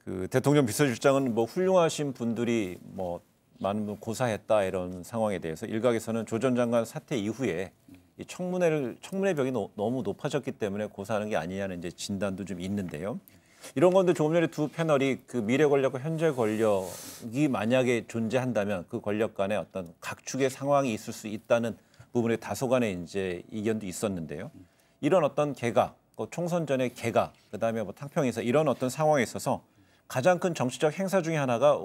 그 대통령 비서실장은 뭐 훌륭하신 분들이 뭐 많은 분 고사했다 이런 상황에 대해서 일각에서는 조 전 장관 사태 이후에 이 청문회 벽이 너무 높아졌기 때문에 고사하는 게 아니냐는 이제 진단도 좀 있는데요. 이런 건데 조금 전에 두 패널이 그 미래 권력과 현재 권력이 만약에 존재한다면 그 권력 간의 어떤 각축의 상황이 있을 수 있다는 부분에 다소간의 이제 이견도 있었는데요. 이런 어떤 개각, 총선 전의 개각, 그다음에 뭐 탕평에서 이런 어떤 상황에 있어서 가장 큰 정치적 행사 중에 하나가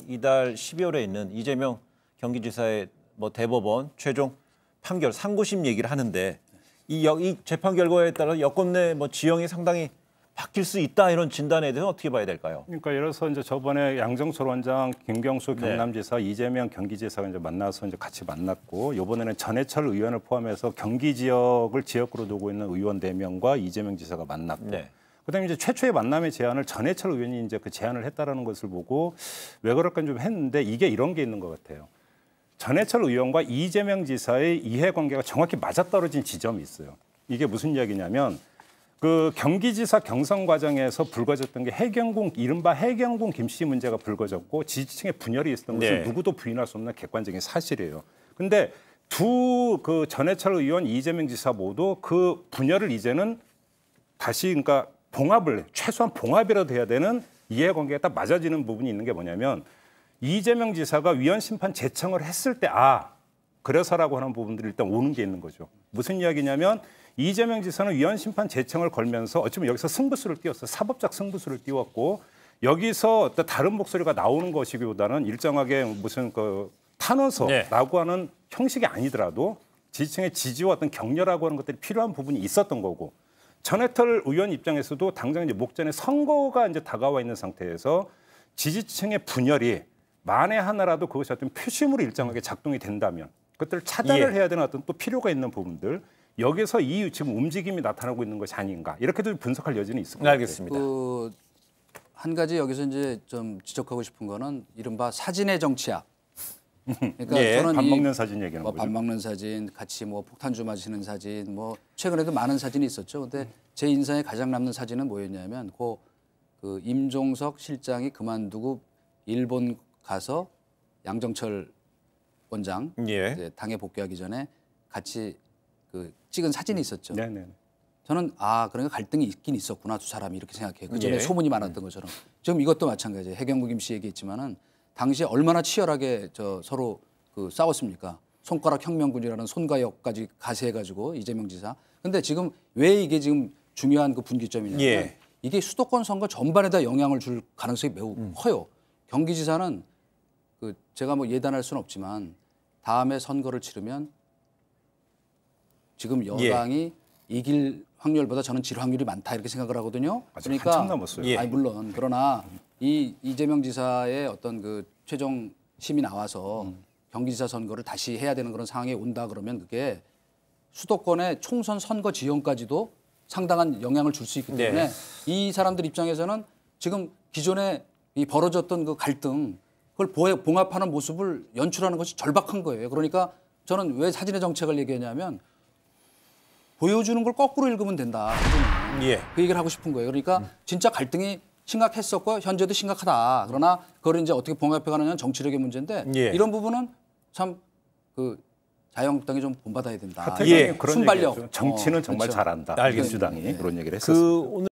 이달 12월에 있는 이재명 경기지사의 뭐 대법원 최종 판결 상고심 얘기를 하는데 이 재판 결과에 따라 여권 내 뭐 지형이 상당히 바뀔 수 있다 이런 진단에 대해서 어떻게 봐야 될까요? 그러니까 예를 들어서 이제 저번에 양정철 원장, 김경수 경남지사, 이재명 경기지사가 이제 만나서 이제 같이 만났고 이번에는 전해철 의원을 포함해서 경기 지역을 지역구로 두고 있는 의원 4명과 이재명 지사가 만났고. 그다음에 이제 최초의 만남의 제안을 전해철 의원이 이제 그 제안을 했다라는 것을 보고 왜 그럴까 좀 했는데 이게 이런 게 있는 것 같아요. 전해철 의원과 이재명 지사의 이해관계가 정확히 맞아떨어진 지점이 있어요. 이게 무슨 이야기냐면 그 경기지사 경선 과정에서 불거졌던 게 이른바 해경궁 김씨 문제가 불거졌고 지지층의 분열이 있었던 것은 누구도 부인할 수 없는 객관적인 사실이에요. 근데 그 전해철 의원, 이재명 지사 모두 그 분열을 이제는 다시 그러니까 최소한 봉합이라도 해야 되는 이해관계가 딱 맞아지는 부분이 있는 게 뭐냐면 이재명 지사가 위헌 심판 제청을 했을 때 그래서라고 하는 부분들이 일단 오는 게 있는 거죠. 무슨 이야기냐면 이재명 지사는 위헌 심판 제청을 걸면서 어쩌면 여기서 승부수를 띄웠어요. 사법적 승부수를 띄웠고 여기서 다른 목소리가 나오는 것이기보다는 일정하게 무슨 그 탄원서라고 하는 형식이 아니더라도 지지층의 지지와 어떤 격려라고 하는 것들이 필요한 부분이 있었던 거고 전해철 의원 입장에서도 당장 이제 목전에 선거가 이제 다가와 있는 상태에서 지지층의 분열이 만에 하나라도 그것이 어떤 표심으로 일정하게 작동이 된다면 그것들을 차단을 해야 되는 어떤 또 필요가 있는 부분들 여기서 이 지금 움직임이 나타나고 있는 것이 아닌가 이렇게도 분석할 여지는 있을 것 같아요. 알겠습니다. 한 가지 여기서 이제 좀 지적하고 싶은 거는 이른바 사진의 정치학. 그러니까 저는 밥 먹는 사진 얘기하는 거죠. 밥 먹는 사진, 같이 뭐 폭탄주 마시는 사진, 뭐 최근에도 많은 사진이 있었죠. 근데 제 인상에 가장 남는 사진은 뭐였냐면 그 임종석 실장이 그만두고 일본 가서 양정철 원장 이제 당에 복귀하기 전에 같이 그 찍은 사진이 있었죠. 저는 그러니까 갈등이 있긴 있었구나 두 사람이 이렇게 생각해요. 그 전에 소문이 많았던 것처럼. 지금 이것도 마찬가지예요. 해경국 김씨 얘기했지만은 당시에 얼마나 치열하게 서로 그 싸웠습니까? 손가락 혁명군이라는 손가역까지 가세해가지고 이재명 지사. 근데 지금 왜 이게 지금 중요한 그 분기점이냐면 이게 수도권 선거 전반에다 영향을 줄 가능성이 매우 커요. 경기지사는 그 제가 뭐 예단할 수는 없지만 다음에 선거를 치르면 지금 여당이 이길 확률보다 저는 질 확률이 많다 이렇게 생각을 하거든요. 그러니까 한참 남았어요. 물론 그러나 이재명 지사의 어떤 그 최종 심이 나와서 경기지사 선거를 다시 해야 되는 그런 상황이 온다 그러면 그게 수도권의 총선 선거 지형까지도 상당한 영향을 줄 수 있기 때문에 이 사람들 입장에서는 지금 기존에 이 벌어졌던 그 갈등 그걸 봉합하는 모습을 연출하는 것이 절박한 거예요. 그러니까 저는 왜 사진의 정책을 얘기하냐면 보여주는 걸 거꾸로 읽으면 된다. 그 얘기를 하고 싶은 거예요. 그러니까 진짜 갈등이 심각했었고 현재도 심각하다. 그러나 그걸 이제 어떻게 봉합해 가느냐는 정치력의 문제인데 이런 부분은 참 그 자유한국당이 좀 본받아야 된다. 그런 순발력. 정치는 정말 잘한다. 민주당이 그런 얘기를 했었습니다. 그 오늘